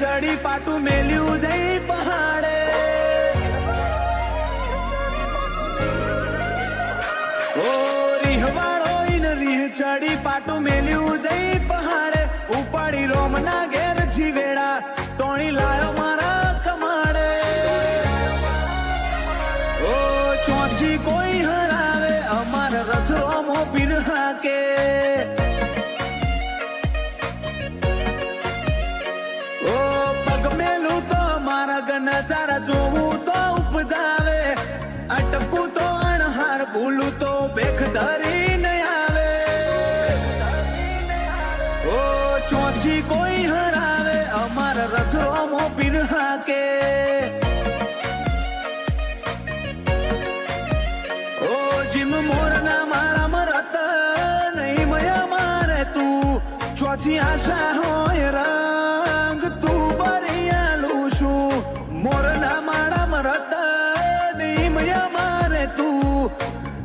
ચડી પાટું મેલ્યું જઈ પહાડે ઓ રીહવાળો ને રીહ ચડી પાટું મેલ્યું જઈ પહાડે ઉપાડી રોમના ઘેર જીવેડા તોણી લાયો મારા કમાડે ઓ ચોથી કોઈ હરાવે અમાર રથ રોમો પીર હાકે નજારા જોવું તો ઉપજાવે અટકું તો અણહાર ભૂલું તો બેખ ધરીને આવે ઓ ચોથી કોઈ હરાવે અમાર રથ રોમો પીર હાકે ઓ જીમ મોરના મારા મરત નહીં મયા મારે તું ચોથી આશા હોય રંગ તું બરિયાલું શું મોરના મારા મરત નિમય મારે તું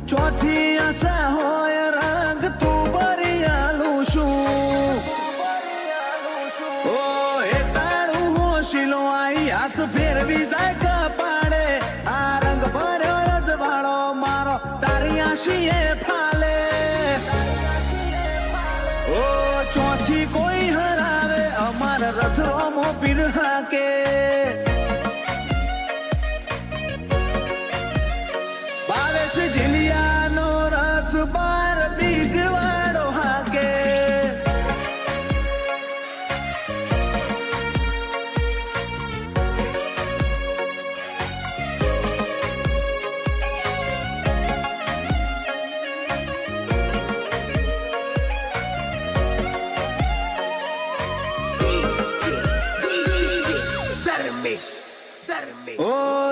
ચોથી આશા હોય રંગ તું બરિયાલું શું ઓ એ તાળું હોશીલો આઈ હાથ ફેરવી જાય કપાડે આ રંગ ભર્યો રજવાડો મારો તારી આશીએ ફાલે ઓ ચોથી કોઈ હરાવે અમાર રથ રોમો પીર હાકે જીલિયાનો રથ બાર બીજ વાળો હાકે ઓ